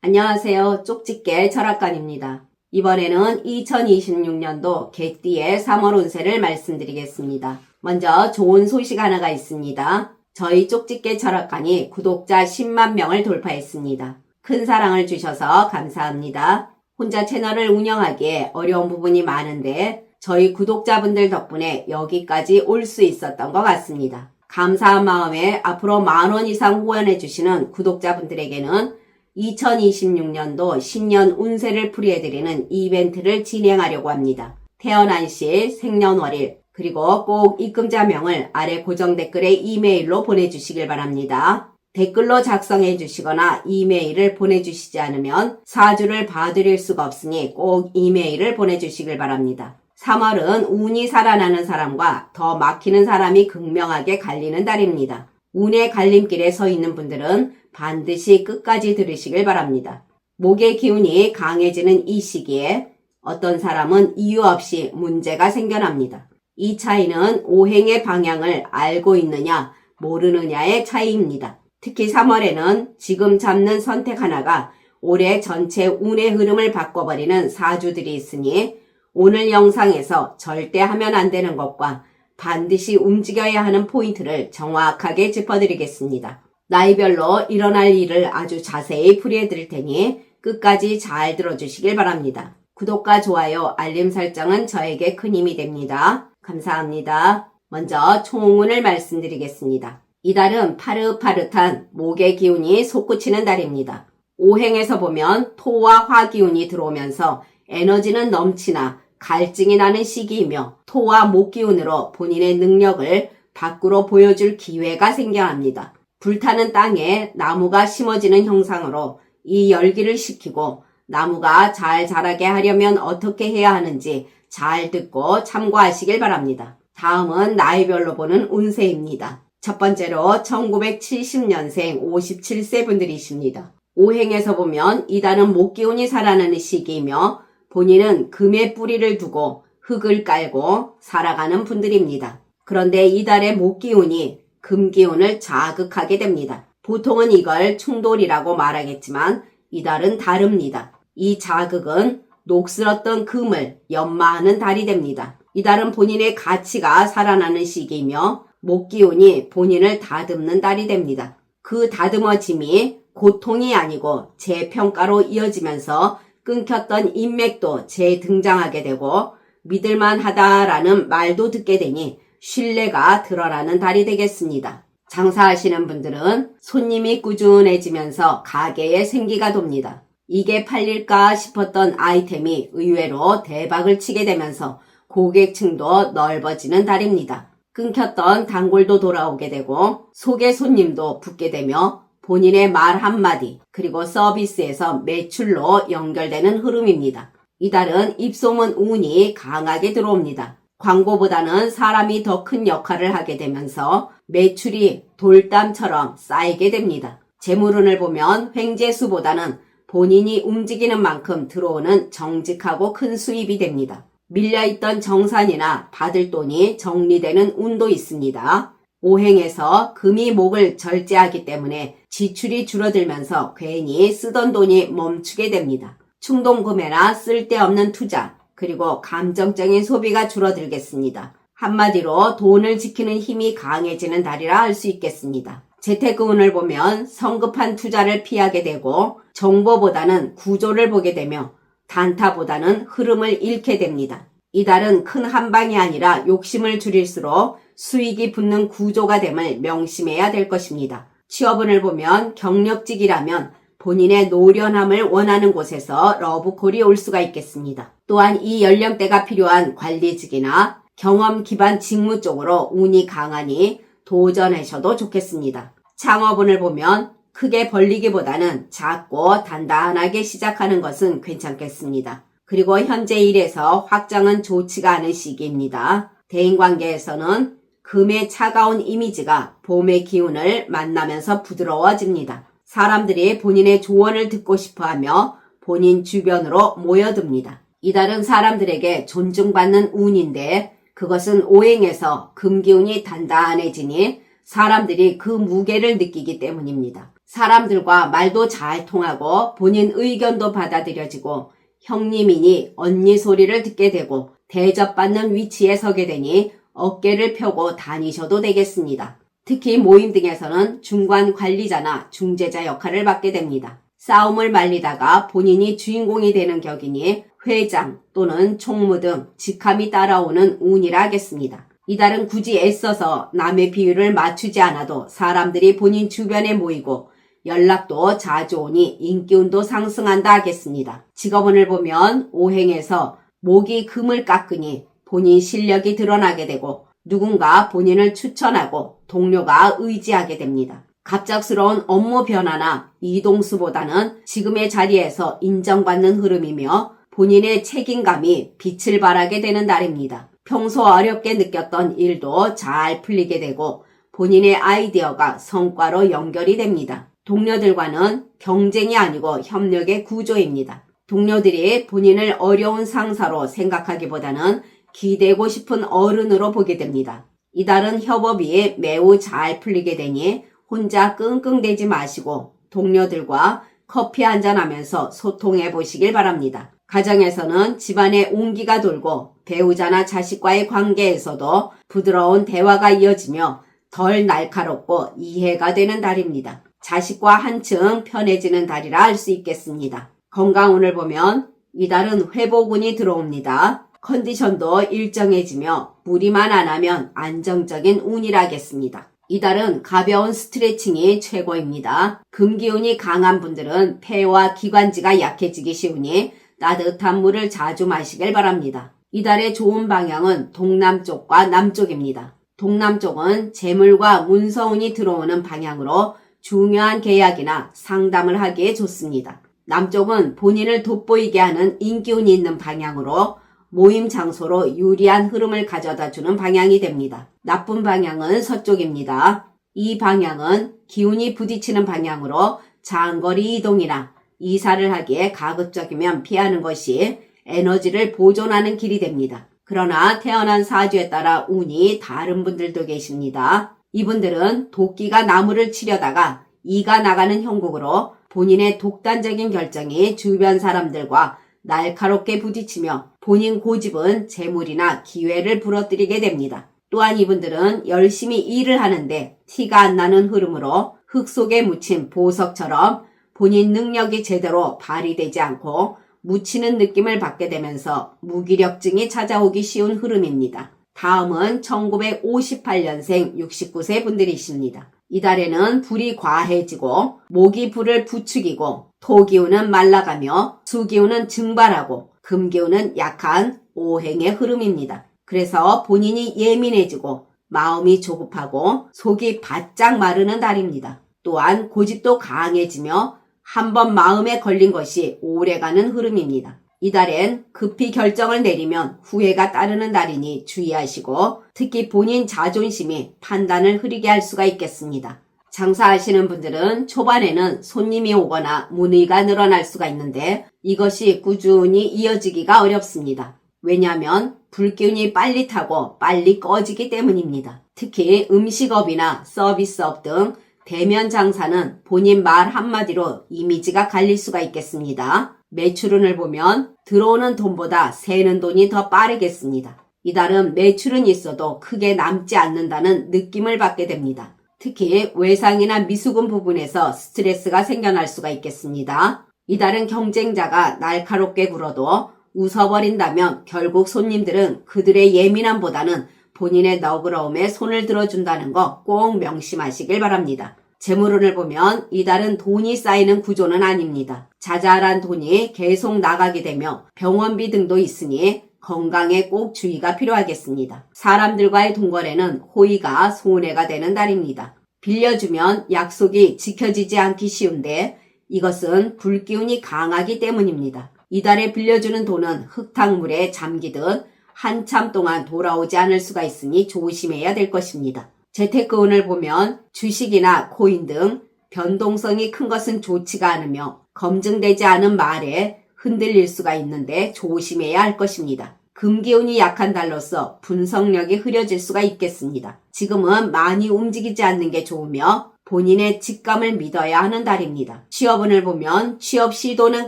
안녕하세요. 쪽집게 철학관입니다. 이번에는 2026년도 개띠의 3월 운세를 말씀드리겠습니다. 먼저 좋은 소식 하나가 있습니다. 저희 쪽집게 철학관이 구독자 10만 명을 돌파했습니다. 큰 사랑을 주셔서 감사합니다. 혼자 채널을 운영하기에 어려운 부분이 많은데 저희 구독자분들 덕분에 여기까지 올 수 있었던 것 같습니다. 감사한 마음에 앞으로 10,000원 이상 후원해주시는 구독자분들에게는 2026년도 신년 운세를 풀이해드리는 이벤트를 진행하려고 합니다. 태어난 시, 생년월일, 그리고 꼭 입금자명을 아래 고정 댓글에 이메일로 보내주시길 바랍니다. 댓글로 작성해 주시거나 이메일을 보내주시지 않으면 사주를 봐드릴 수가 없으니 꼭 이메일을 보내주시길 바랍니다. 3월은 운이 살아나는 사람과 더 막히는 사람이 극명하게 갈리는 달입니다. 운의 갈림길에 서 있는 분들은 반드시 끝까지 들으시길 바랍니다. 목의 기운이 강해지는 이 시기에 어떤 사람은 이유 없이 문제가 생겨납니다. 이 차이는 오행의 방향을 알고 있느냐 모르느냐의 차이입니다. 특히 3월에는 지금 잡는 선택 하나가 올해 전체 운의 흐름을 바꿔버리는 사주들이 있으니 오늘 영상에서 절대 하면 안 되는 것과 반드시 움직여야 하는 포인트를 정확하게 짚어드리겠습니다. 나이별로 일어날 일을 아주 자세히 풀이해드릴 테니 끝까지 잘 들어주시길 바랍니다. 구독과 좋아요, 알림 설정은 저에게 큰 힘이 됩니다. 감사합니다. 먼저 총운을 말씀드리겠습니다. 이달은 파릇파릇한 목의 기운이 솟구치는 달입니다. 오행에서 보면 토와 화 기운이 들어오면서 에너지는 넘치나 갈증이 나는 시기이며 토와 목 기운으로 본인의 능력을 밖으로 보여줄 기회가 생겨납니다. 불타는 땅에 나무가 심어지는 형상으로 이 열기를 식히고 나무가 잘 자라게 하려면 어떻게 해야 하는지 잘 듣고 참고하시길 바랍니다. 다음은 나이별로 보는 운세입니다. 첫 번째로 1970년생 57세 분들이십니다. 오행에서 보면 이달은 목기운이 살아나는 시기이며 본인은 금의 뿌리를 두고 흙을 깔고 살아가는 분들입니다. 그런데 이달의 목기운이 금기운을 자극하게 됩니다. 보통은 이걸 충돌이라고 말하겠지만 이달은 다릅니다. 이 자극은 녹슬었던 금을 연마하는 달이 됩니다. 이달은 본인의 가치가 살아나는 시기이며 목기운이 본인을 다듬는 달이 됩니다. 그 다듬어짐이 고통이 아니고 재평가로 이어지면서 끊겼던 인맥도 재등장하게 되고 믿을만하다라는 말도 듣게 되니 신뢰가 드러나는 달이 되겠습니다. 장사하시는 분들은 손님이 꾸준해지면서 가게에 생기가 돕니다. 이게 팔릴까 싶었던 아이템이 의외로 대박을 치게 되면서 고객층도 넓어지는 달입니다. 끊겼던 단골도 돌아오게 되고 소개 손님도 붙게 되며 본인의 말 한마디 그리고 서비스에서 매출로 연결되는 흐름입니다. 이달은 입소문 운이 강하게 들어옵니다. 광고보다는 사람이 더 큰 역할을 하게 되면서 매출이 돌담처럼 쌓이게 됩니다. 재물운을 보면 횡재수보다는 본인이 움직이는 만큼 들어오는 정직하고 큰 수입이 됩니다. 밀려있던 정산이나 받을 돈이 정리되는 운도 있습니다. 오행에서 금이 목을 절제하기 때문에 지출이 줄어들면서 괜히 쓰던 돈이 멈추게 됩니다. 충동구매나 쓸데없는 투자, 그리고 감정적인 소비가 줄어들겠습니다. 한마디로 돈을 지키는 힘이 강해지는 달이라 할 수 있겠습니다. 재테크운을 보면 성급한 투자를 피하게 되고 정보보다는 구조를 보게 되며 단타보다는 흐름을 잃게 됩니다. 이달은 큰 한방이 아니라 욕심을 줄일수록 수익이 붙는 구조가 됨을 명심해야 될 것입니다. 취업운을 보면 경력직이라면 본인의 노련함을 원하는 곳에서 러브콜이 올 수가 있겠습니다. 또한 이 연령대가 필요한 관리직이나 경험 기반 직무 쪽으로 운이 강하니 도전하셔도 좋겠습니다. 창업운을 보면 크게 벌리기보다는 작고 단단하게 시작하는 것은 괜찮겠습니다. 그리고 현재 일에서 확장은 좋지가 않은 시기입니다. 대인관계에서는 금의 차가운 이미지가 봄의 기운을 만나면서 부드러워집니다. 사람들이 본인의 조언을 듣고 싶어하며 본인 주변으로 모여듭니다. 이달은 사람들에게 존중받는 운인데 그것은 오행에서 금기운이 단단해지니 사람들이 그 무게를 느끼기 때문입니다. 사람들과 말도 잘 통하고 본인 의견도 받아들여지고 형님이니 언니 소리를 듣게 되고 대접받는 위치에 서게 되니 어깨를 펴고 다니셔도 되겠습니다. 특히 모임 등에서는 중간 관리자나 중재자 역할을 맡게 됩니다. 싸움을 말리다가 본인이 주인공이 되는 격이니 회장 또는 총무 등 직함이 따라오는 운이라 하겠습니다. 이달은 굳이 애써서 남의 비율을 맞추지 않아도 사람들이 본인 주변에 모이고 연락도 자주 오니 인기운도 상승한다 하겠습니다. 직업운을 보면 오행에서 목이 금을 깎으니 본인 실력이 드러나게 되고 누군가 본인을 추천하고 동료가 의지하게 됩니다. 갑작스러운 업무 변화나 이동수보다는 지금의 자리에서 인정받는 흐름이며 본인의 책임감이 빛을 발하게 되는 달입니다. 평소 어렵게 느꼈던 일도 잘 풀리게 되고 본인의 아이디어가 성과로 연결이 됩니다. 동료들과는 경쟁이 아니고 협력의 구조입니다. 동료들이 본인을 어려운 상사로 생각하기보다는 기대고 싶은 어른으로 보게 됩니다. 이달은 협업이 매우 잘 풀리게 되니 혼자 끙끙대지 마시고 동료들과 커피 한잔하면서 소통해 보시길 바랍니다. 가정에서는 집안에 온기가 돌고 배우자나 자식과의 관계에서도 부드러운 대화가 이어지며 덜 날카롭고 이해가 되는 달입니다. 자식과 한층 편해지는 달이라 할 수 있겠습니다. 건강운을 보면 이달은 회복운이 들어옵니다. 컨디션도 일정해지며 무리만 안 하면 안정적인 운이라겠습니다. 이달은 가벼운 스트레칭이 최고입니다. 금기운이 강한 분들은 폐와 기관지가 약해지기 쉬우니 따뜻한 물을 자주 마시길 바랍니다. 이달의 좋은 방향은 동남쪽과 남쪽입니다. 동남쪽은 재물과 문서운이 들어오는 방향으로 중요한 계약이나 상담을 하기에 좋습니다. 남쪽은 본인을 돋보이게 하는 인기운이 있는 방향으로 모임 장소로 유리한 흐름을 가져다주는 방향이 됩니다. 나쁜 방향은 서쪽입니다. 이 방향은 기운이 부딪히는 방향으로 장거리 이동이나 이사를 하기에 가급적이면 피하는 것이 에너지를 보존하는 길이 됩니다. 그러나 태어난 사주에 따라 운이 다른 분들도 계십니다. 이분들은 도끼가 나무를 치려다가 이가 나가는 형국으로 본인의 독단적인 결정이 주변 사람들과 날카롭게 부딪히며 본인 고집은 재물이나 기회를 부러뜨리게 됩니다. 또한 이분들은 열심히 일을 하는데 티가 안 나는 흐름으로 흙 속에 묻힌 보석처럼 본인 능력이 제대로 발휘되지 않고 묻히는 느낌을 받게 되면서 무기력증이 찾아오기 쉬운 흐름입니다. 다음은 1958년생 69세 분들이십니다. 이달에는 불이 과해지고 목이 불을 부추기고 토기운은 말라가며 수기운은 증발하고 금기운은 약한 오행의 흐름입니다. 그래서 본인이 예민해지고 마음이 조급하고 속이 바짝 마르는 달입니다. 또한 고집도 강해지며 한번 마음에 걸린 것이 오래가는 흐름입니다. 이달엔 급히 결정을 내리면 후회가 따르는 달이니 주의하시고 특히 본인 자존심이 판단을 흐리게 할 수가 있겠습니다. 장사하시는 분들은 초반에는 손님이 오거나 문의가 늘어날 수가 있는데 이것이 꾸준히 이어지기가 어렵습니다. 왜냐하면 불기운이 빨리 타고 빨리 꺼지기 때문입니다. 특히 음식업이나 서비스업 등 대면 장사는 본인 말 한마디로 이미지가 갈릴 수가 있겠습니다. 매출운을 보면 들어오는 돈보다 새는 돈이 더 빠르겠습니다. 이달은 매출은 있어도 크게 남지 않는다는 느낌을 받게 됩니다. 특히 외상이나 미수금 부분에서 스트레스가 생겨날 수가 있겠습니다. 이달은 경쟁자가 날카롭게 굴어도 웃어버린다면 결국 손님들은 그들의 예민함보다는 본인의 너그러움에 손을 들어준다는 거 꼭 명심하시길 바랍니다. 재물운을 보면 이달은 돈이 쌓이는 구조는 아닙니다. 자잘한 돈이 계속 나가게 되며 병원비 등도 있으니 건강에 꼭 주의가 필요하겠습니다. 사람들과의 동거래는 호의가 손해가 되는 달입니다. 빌려주면 약속이 지켜지지 않기 쉬운데 이것은 불기운이 강하기 때문입니다. 이달에 빌려주는 돈은 흙탕물에 잠기듯 한참 동안 돌아오지 않을 수가 있으니 조심해야 될 것입니다. 재테크운을 보면 주식이나 코인 등 변동성이 큰 것은 좋지가 않으며 검증되지 않은 말에 흔들릴 수가 있는데 조심해야 할 것입니다. 금기운이 약한 달로서 분석력이 흐려질 수가 있겠습니다. 지금은 많이 움직이지 않는 게 좋으며 본인의 직감을 믿어야 하는 달입니다. 취업운을 보면 취업 시도는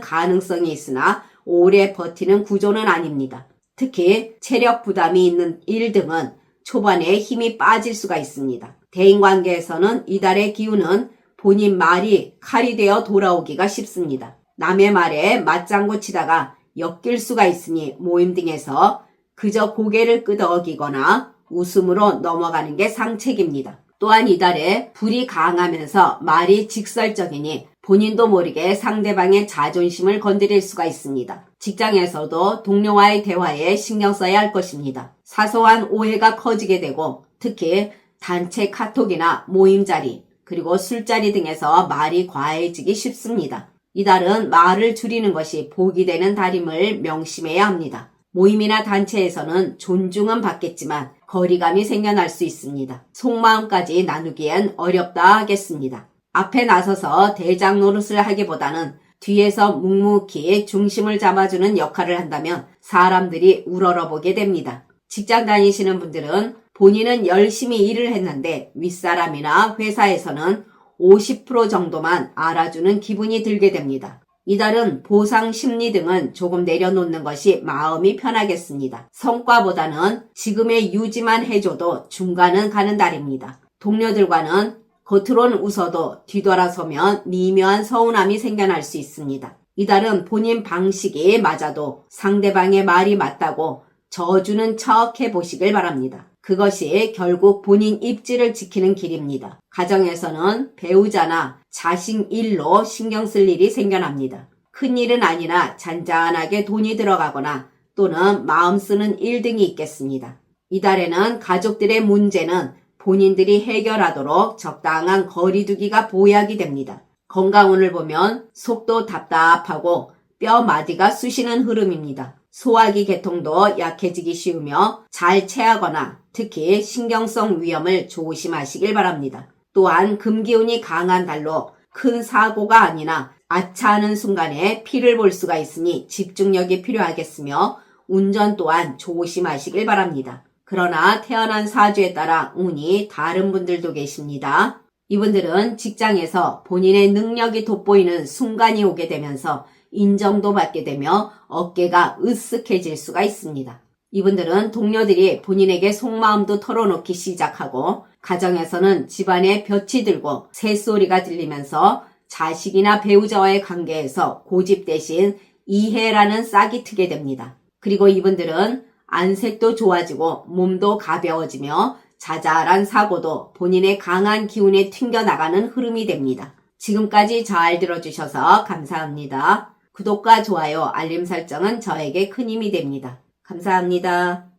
가능성이 있으나 오래 버티는 구조는 아닙니다. 특히 체력 부담이 있는 일 등은 초반에 힘이 빠질 수가 있습니다. 대인관계에서는 이달의 기운은 본인 말이 칼이 되어 돌아오기가 쉽습니다. 남의 말에 맞장구 치다가 엮일 수가 있으니 모임 등에서 그저 고개를 끄덕이거나 웃음으로 넘어가는 게 상책입니다. 또한 이달에 불이 강하면서 말이 직설적이니 본인도 모르게 상대방의 자존심을 건드릴 수가 있습니다. 직장에서도 동료와의 대화에 신경 써야 할 것입니다. 사소한 오해가 커지게 되고 특히 단체 카톡이나 모임 자리 그리고 술자리 등에서 말이 과해지기 쉽습니다. 이달은 말을 줄이는 것이 복이 되는 달임을 명심해야 합니다. 모임이나 단체에서는 존중은 받겠지만 거리감이 생겨날 수 있습니다. 속마음까지 나누기엔 어렵다 하겠습니다. 앞에 나서서 대장 노릇을 하기보다는 뒤에서 묵묵히 중심을 잡아주는 역할을 한다면 사람들이 우러러보게 됩니다. 직장 다니시는 분들은 본인은 열심히 일을 했는데 윗사람이나 회사에서는 50% 정도만 알아주는 기분이 들게 됩니다. 이달은 보상 심리 등은 조금 내려놓는 것이 마음이 편하겠습니다. 성과보다는 지금의 유지만 해줘도 중간은 가는 달입니다. 동료들과는 겉으론 웃어도 뒤돌아서면 미묘한 서운함이 생겨날 수 있습니다. 이달은 본인 방식이 맞아도 상대방의 말이 맞다고 져주는 척 해보시길 바랍니다. 그것이 결국 본인 입지를 지키는 길입니다. 가정에서는 배우자나 자식 일로 신경 쓸 일이 생겨납니다. 큰일은 아니나 잔잔하게 돈이 들어가거나 또는 마음 쓰는 일 등이 있겠습니다. 이달에는 가족들의 문제는 본인들이 해결하도록 적당한 거리두기가 보약이 됩니다. 건강운을 보면 속도 답답하고 뼈 마디가 쑤시는 흐름입니다. 소화기 계통도 약해지기 쉬우며 잘 체하거나 특히 신경성 위염을 조심하시길 바랍니다. 또한 금기운이 강한 달로 큰 사고가 아니나 아차하는 순간에 피를 볼 수가 있으니 집중력이 필요하겠으며 운전 또한 조심하시길 바랍니다. 그러나 태어난 사주에 따라 운이 다른 분들도 계십니다. 이분들은 직장에서 본인의 능력이 돋보이는 순간이 오게 되면서 인정도 받게 되며 어깨가 으쓱해질 수가 있습니다. 이분들은 동료들이 본인에게 속마음도 털어놓기 시작하고 가정에서는 집안에 볕이 들고 새소리가 들리면서 자식이나 배우자와의 관계에서 고집 대신 이해라는 싹이 트게 됩니다. 그리고 이분들은 안색도 좋아지고 몸도 가벼워지며 자잘한 사고도 본인의 강한 기운에 튕겨나가는 흐름이 됩니다. 지금까지 잘 들어주셔서 감사합니다. 구독과 좋아요, 알림 설정은 저에게 큰 힘이 됩니다. 감사합니다.